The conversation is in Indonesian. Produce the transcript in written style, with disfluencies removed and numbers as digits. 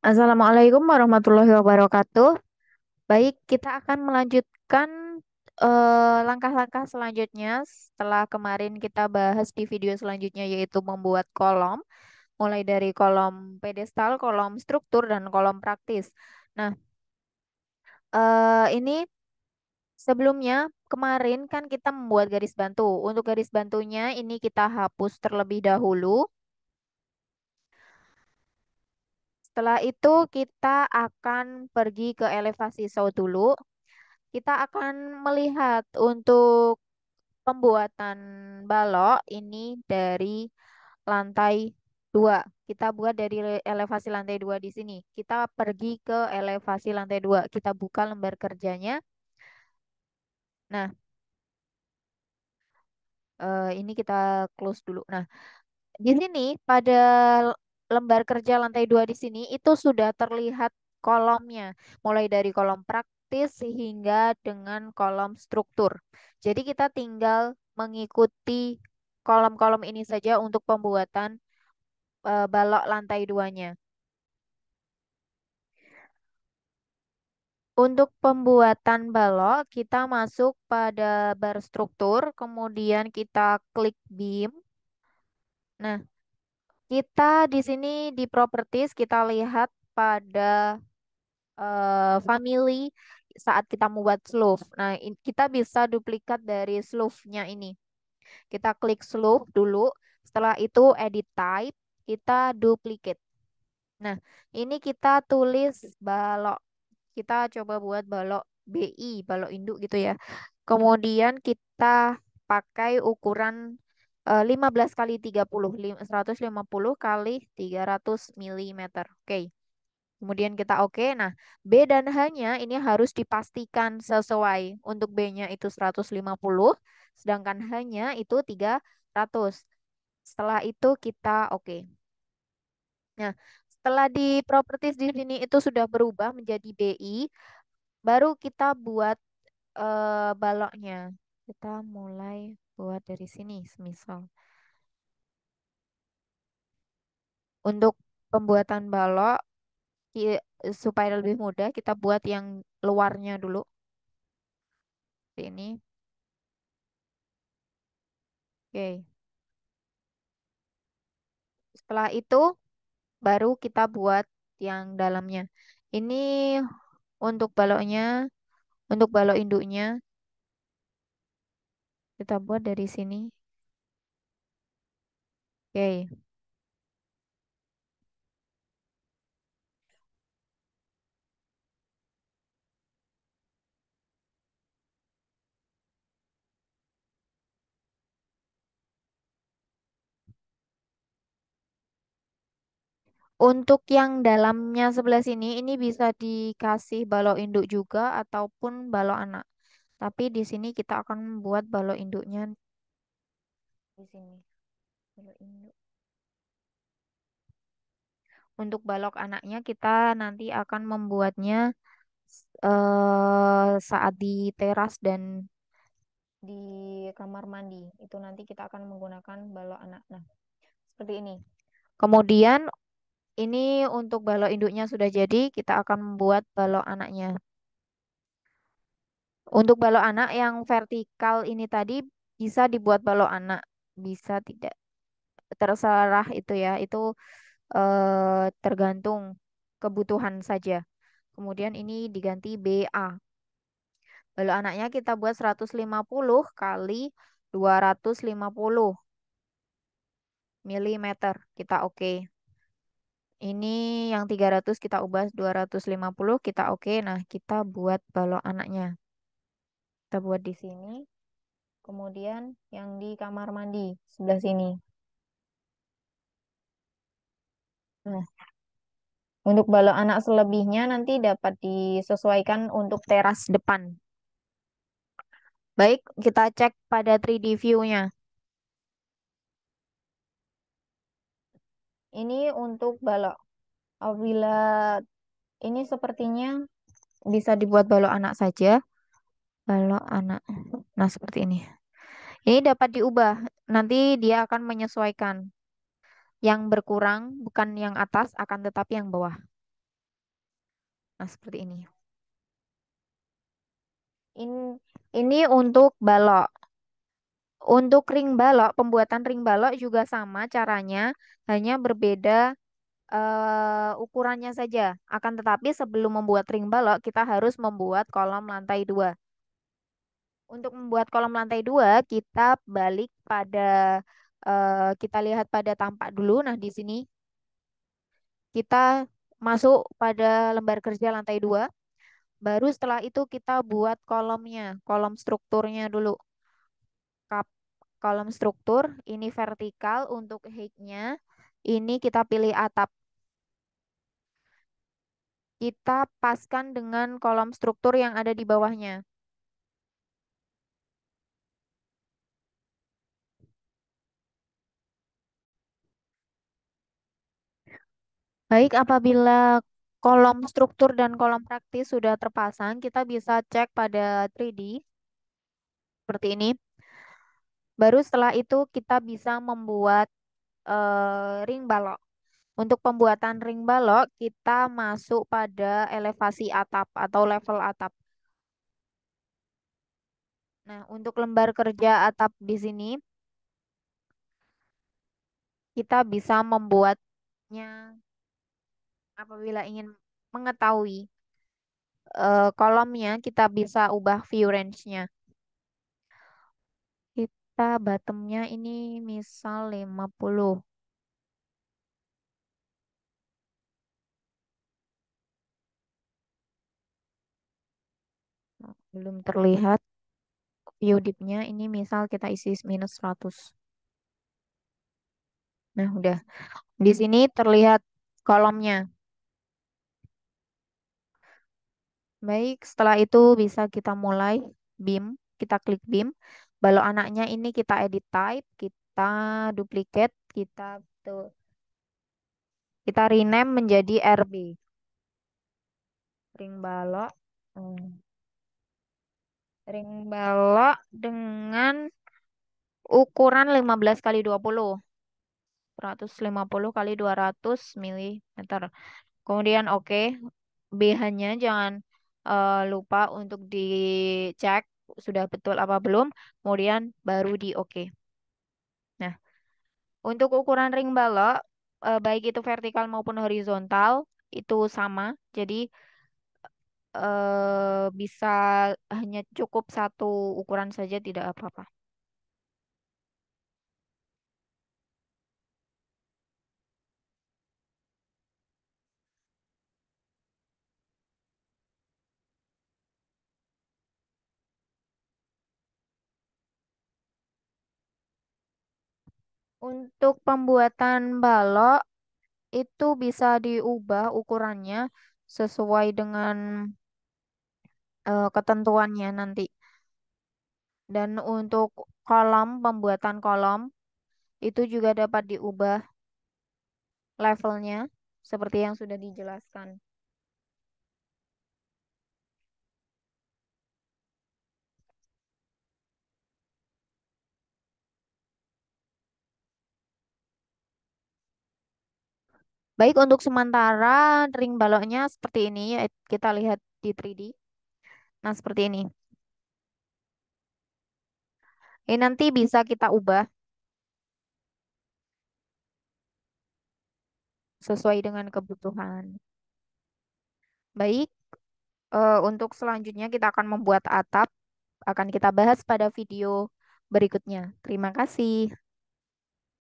Assalamualaikum warahmatullahi wabarakatuh. Baik, kita akan melanjutkan langkah-langkah selanjutnya setelah kemarin kita bahas di video selanjutnya yaitu membuat kolom, mulai dari kolom pedestal, kolom struktur, dan kolom praktis. Nah, ini sebelumnya kemarin kan kita membuat garis bantu. Untuk garis bantunya ini kita hapus terlebih dahulu. Setelah itu kita akan pergi ke elevasi saw dulu. Kita akan melihat untuk pembuatan balok ini dari lantai 2. Kita buat dari elevasi lantai 2 di sini. Kita pergi ke elevasi lantai 2. Kita buka lembar kerjanya. Nah, ini kita close dulu. Nah, di sini pada lembar kerja lantai 2 di sini itu sudah terlihat kolomnya, mulai dari kolom praktis sehingga dengan kolom struktur. Jadi kita tinggal mengikuti kolom-kolom ini saja untuk pembuatan balok lantai 2-nya. Untuk pembuatan balok, kita masuk pada bar struktur, kemudian kita klik beam. Nah, kita di sini di properties kita lihat pada family saat kita membuat sleeve. Nah, kita bisa duplikat dari sleeve-nya ini. Kita klik sleeve dulu. Setelah itu edit type, kita duplicate. Nah, ini kita tulis balok. Kita coba buat balok BI, balok induk gitu ya. Kemudian kita pakai ukuran 15 kali 30, 150 kali 300 milimeter. Oke. Kemudian kita oke. Nah, B dan H-nya ini harus dipastikan sesuai. Untuk B-nya itu 150, sedangkan H-nya itu 300. Setelah itu kita oke. Nah, setelah di properties di sini itu sudah berubah menjadi BI, baru kita buat baloknya. Kita mulai buat dari sini, semisal. Untuk pembuatan balok, supaya lebih mudah, kita buat yang luarnya dulu. Seperti ini. Oke. Setelah itu baru kita buat yang dalamnya. Ini untuk baloknya, untuk balok induknya kita buat dari sini. Oke. Untuk yang dalamnya sebelah sini, ini bisa dikasih balok induk juga ataupun balok anak. Tapi di sini kita akan membuat balok induknya di sini. Balok induk. Untuk balok anaknya kita nanti akan membuatnya saat di teras dan di kamar mandi. Itu nanti kita akan menggunakan balok anak. Nah, seperti ini. Kemudian ini untuk balok induknya sudah jadi, kita akan membuat balok anaknya. Untuk balok anak yang vertikal ini tadi bisa dibuat balok anak, bisa tidak. Terserah itu ya, itu tergantung kebutuhan saja. Kemudian ini diganti BA. Balok anaknya kita buat 150 kali 250 milimeter. Kita oke. Ini yang 300 kita ubah 250, kita oke. Nah, kita buat balok anaknya. Kita buat di sini. Kemudian yang di kamar mandi sebelah sini. Nah, untuk balok anak selebihnya nanti dapat disesuaikan untuk teras depan. Baik, kita cek pada 3D view-nya. Ini untuk balok. Apabila ini sepertinya bisa dibuat balok anak saja. Balok anak. Nah, seperti ini. Ini dapat diubah. Nanti dia akan menyesuaikan. Yang berkurang bukan yang atas, akan tetapi yang bawah. Nah, seperti ini. In- ini untuk balok. Untuk ring balok, pembuatan ring balok juga sama caranya, hanya berbeda ukurannya saja. Akan tetapi sebelum membuat ring balok, kita harus membuat kolom lantai dua. Untuk membuat kolom lantai dua, kita balik pada, kita lihat pada tampak dulu. Nah, di sini kita masuk pada lembar kerja lantai dua. Baru setelah itu kita buat kolomnya, kolom strukturnya dulu. Kap, kolom struktur, ini vertikal untuk height-nya. Ini kita pilih atap. Kita paskan dengan kolom struktur yang ada di bawahnya. Baik, apabila kolom struktur dan kolom praktis sudah terpasang, kita bisa cek pada 3D seperti ini. Baru setelah itu kita bisa membuat ring balok. Untuk pembuatan ring balok, kita masuk pada elevasi atap atau level atap. Nah, untuk lembar kerja atap di sini, kita bisa membuatnya apabila ingin mengetahui kolomnya, kita bisa ubah view range-nya. Kita bottomnya ini misal 50. Nah, belum terlihat view dip-nya, ini misal kita isi minus 100. Nah, udah. Di sini terlihat kolomnya. Baik, setelah itu bisa kita mulai beam, kita klik beam. Balok anaknya ini kita edit type, kita duplicate, kita rename menjadi RB. Ring balok. Ring balok dengan ukuran 15 kali 20, 150 kali 200 milimeter. Kemudian oke, BH-nya jangan lupa untuk dicek sudah betul apa belum, kemudian baru di oke. Nah, untuk ukuran ring balok, baik itu vertikal maupun horizontal, itu sama. Jadi bisa hanya cukup satu ukuran saja, tidak apa-apa. Untuk pembuatan balok itu bisa diubah ukurannya sesuai dengan ketentuannya nanti. Dan untuk kolom, pembuatan kolom itu juga dapat diubah levelnya seperti yang sudah dijelaskan. Baik, untuk sementara ring baloknya seperti ini ya, kita lihat di 3D. Nah, seperti ini. Ini nanti bisa kita ubah sesuai dengan kebutuhan. Baik, untuk selanjutnya kita akan membuat atap. Akan kita bahas pada video berikutnya. Terima kasih.